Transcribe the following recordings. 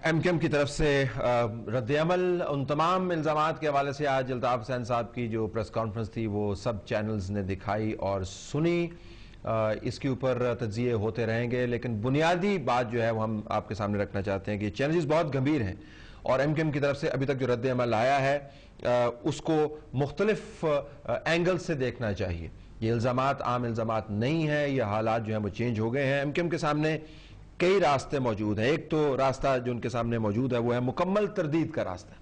M Q M کی طرف سے رد عمل ان تمام الزامات کے حوالے سے آج الطاف حسین صاحب کی جو پریس کانفرنس تھی وہ سب چینلز نے دکھائی اور سنی. اس کے اوپر تجزیے ہوتے رہیں گے، لیکن بنیادی بات جو ہے وہ ہم آپ کے سامنے رکھنا چاہتے ہیں کہ چیلنجز بہت گمبھیر ہیں اور ایم کیو ایم کی طرف سے ابھی تک جو رد عمل آیا ہے اس کو مختلف اینگل سے دیکھنا چاہیے. یہ الزامات عام الزامات نہیں ہیں، یہ حالات جو ہیں وہ چینج ہو گئے ہیں. ایم کیو ایم کے سامنے کئی راستے موجود ہیں. ایک تو راستہ جو ان کے سامنے موجود ہے وہ ہے مکمل تردید کا راستہ.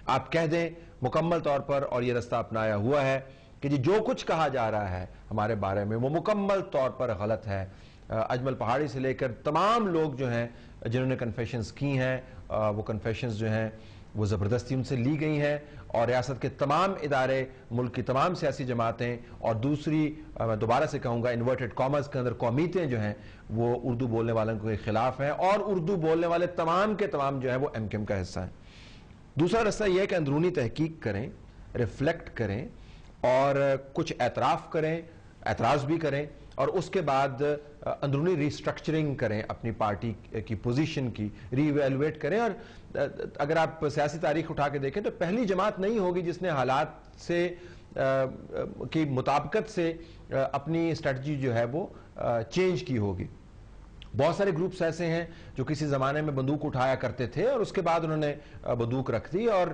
آپ کہہ دیں مکمل طور پر، اور یہ راستہ اپنایا ہوا ہے کہ جو کچھ کہا جا رہا ہے ہمارے بارے میں وہ مکمل طور پر غلط ہے. اجمل پہاڑی سے لے کر تمام لوگ جو ہیں جنہوں نے کنفیشنز کی ہیں وہ کنفیشنز جو ہیں وہ زبردستی ان سے لی گئی ہیں، اور ریاست کے تمام ادارے، ملک کی تمام سیاسی جماعتیں، اور دوسری میں دوبارہ سے کہوں گا انورٹڈ کامرس کے اندر قومیتیں جو ہیں وہ اردو بولنے والوں کے خلاف ہیں، اور اردو بولنے والے تمام کے تمام جو ہیں وہ ایم کیو ایم کا حصہ ہیں. دوسرا راستہ یہ ہے کہ اندرونی تحقیق کریں، ریفلیکٹ کریں اور کچھ اعتراف کریں، اعتراض بھی کریں، اور اس کے بعد اندرونی ریسٹرکچرنگ کریں، اپنی پارٹی کی پوزیشن کی ری ایویلویٹ کریں. اور اگر آپ سیاسی تاریخ اٹھا کے دیکھیں تو پہلی جماعت نہیں ہوگی جس نے حالات سے کی مطابقت سے اپنی اسٹریٹجی جو ہے وہ چینج کی ہوگی. بہت سارے گروپس ایسے ہیں جو کسی زمانے میں بندوق اٹھایا کرتے تھے اور اس کے بعد انہوں نے بندوق رکھ دی اور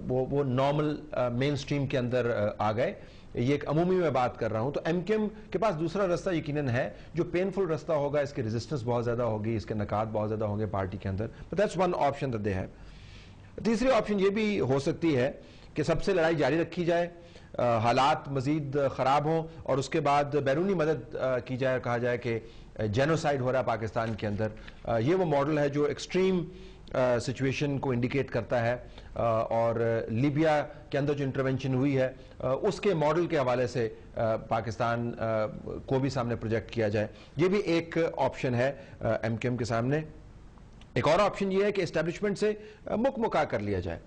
وہ نارمل مین سٹریم کے اندر آ گئے. یہ ایک عمومی میں بات کر رہا ہوں. تو ایم کیو ایم کے پاس دوسرا راستہ یقیناً ہے جو پینفل راستہ ہوگا، اس کے ریزسٹنس بہت زیادہ ہوگی، اس کے نکات بہت زیادہ ہوں گے پارٹی کے اندر. But that's one option that they have. تیسری آپشن یہ بھی ہو سکتی ہے کہ سب سے لڑائی جاری رکھی جائے، حالات مزید خراب ہوں اور اس کے بعد بیرونی مدد کی جائے اور کہا جائے کہ جینوسائیڈ ہو رہا ہے پاکستان کے اندر. یہ وہ ماڈل ہے جو ایکسٹریم سچویشن کو انڈیکیٹ کرتا ہے، اور لیبیا کے اندر جو انٹرونشن ہوئی ہے اس کے ماڈل کے حوالے سے پاکستان کو بھی سامنے پروجیکٹ کیا جائے. یہ بھی ایک آپشن ہے ایم کیو ایم کے سامنے. ایک اور آپشن یہ ہے کہ اسٹیبلشمنٹ سے مکا کر لیا جائے.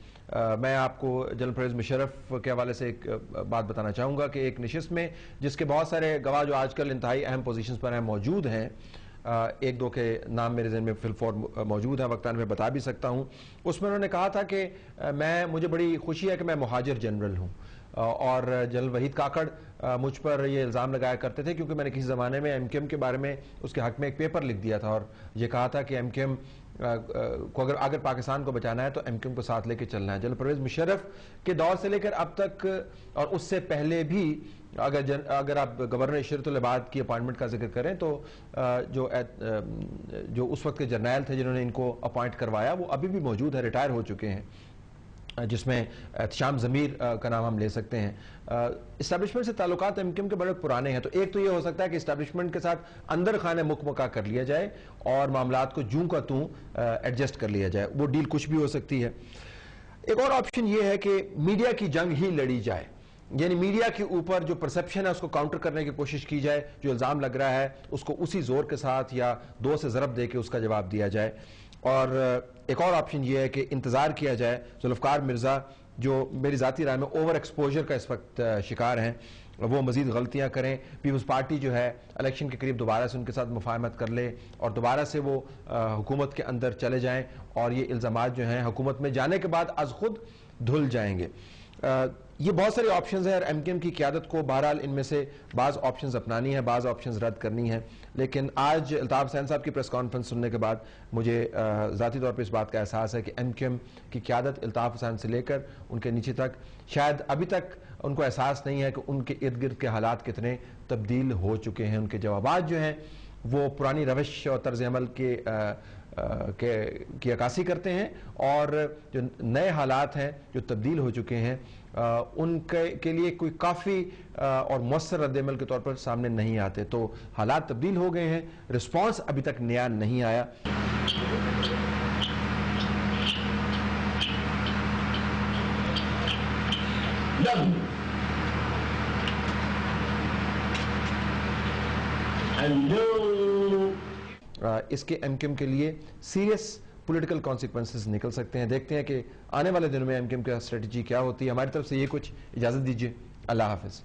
میں آپ کو جنرل پرویز مشرف کے حوالے سے ایک بات بتانا چاہوں گا کہ ایک نشست میں جس کے بہت سارے گواہ جو آج کل انتہائی اہم پوزیشنز پر ہیں موجود ہیں، ایک دو کے نام میرے ذہن میں فی الفور موجود ہیں، وقتاً میں بتا بھی سکتا ہوں. اس میں انہوں نے کہا تھا کہ مجھے بڑی خوشی ہے کہ میں مہاجر جنرل ہوں، اور جنرل وحید کاکڑ مجھ پر یہ الزام لگایا کرتے تھے کیونکہ میں نے کسی زمانے میں ایم کیو ایم کے بارے میں اس کے حق میں ایک پیپر لکھ دیا تھا اور یہ کہا تھا کہ ایم کیو ایم کو اگر پاکستان کو بچانا ہے تو ایم کیو ایم کو ساتھ لے کے چلنا ہے. جنرل پرویز مشرف کے دور سے لے کر اب تک اور اس سے پہلے بھی اگر آپ گورنر عشرت العباد کی اپوائنٹمنٹ کا ذکر کریں تو جو اس وقت کے جرنیل تھے جنہوں نے ان کو اپوائنٹ کروایا وہ ابھی بھی موجود ہے، ریٹائر ہو چکے ہیں، جس میں احتشام ضمیر کا نام ہم لے سکتے ہیں. اسٹیبلشمنٹ سے تعلقات ایم کیو ایم کے بڑے پرانے ہیں. تو ایک تو یہ ہو سکتا ہے کہ اسٹیبلشمنٹ کے ساتھ اندر خانے مکا کر لیا جائے اور معاملات کو جوں کا توں ایڈجسٹ کر لیا جائے. وہ ڈیل کچھ بھی ہو سکتی ہے. ایک اور آپشن یہ ہے کہ میڈیا کی جنگ ہی لڑی جائے، یعنی میڈیا کے اوپر جو پرسپشن ہے اس کو کاؤنٹر کرنے کی کوشش کی جائے، جو الزام لگ رہا ہے اس کو اسی زور کے ساتھ یا دو سے ضرب دے کے اس کا جواب دیا جائے. اور ایک اور آپشن یہ ہے کہ انتظار کیا جائے. ذوالفقار مرزا جو میری ذاتی رائے میں اوور ایکسپوجر کا اس وقت شکار ہیں، وہ مزید غلطیاں کریں. پیپلز پارٹی جو ہے الیکشن کے قریب دوبارہ سے ان کے ساتھ مفاہمت کر لے اور دوبارہ سے وہ حکومت کے اندر چلے جائیں اور یہ الزامات جو ہیں حکومت میں جانے کے بعد از خود دھل جائیں گے. یہ بہت سارے آپشنز ہیں اور ایم کیو ایم کی قیادت کو بہرحال ان میں سے بعض آپشنز اپنانی ہیں، بعض آپشنز رد کرنی ہیں. لیکن آج الطاف حسین صاحب کی پریس کانفرنس سننے کے بعد مجھے ذاتی طور پہ اس بات کا احساس ہے کہ ایم کیو ایم کی قیادت الطاف حسین سے لے کر ان کے نیچے تک شاید ابھی تک ان کو احساس نہیں ہے کہ ان کے ارد گرد کے حالات کتنے تبدیل ہو چکے ہیں. ان کے جوابات جو ہیں وہ پرانی روش اور طرز عمل کی عکاسی کرتے ہیں، اور جو نئے حالات ہیں جو تبدیل ہو چکے ہیں ان کے لیے کوئی کافی اور مؤثر رد عمل کے طور پر سامنے نہیں آتے. تو حالات تبدیل ہو گئے ہیں، رسپانس ابھی تک نیا نہیں آیا. اس کے ایم کیو ایم کے لیے سیریس پولیٹیکل کانسیکوینسز نکل سکتے ہیں. دیکھتے ہیں کہ آنے والے دنوں میں ایم کیو ایم کا اسٹریٹجی کیا ہوتی ہے. ہماری طرف سے یہ کچھ اجازت دیجیے. اللہ حافظ.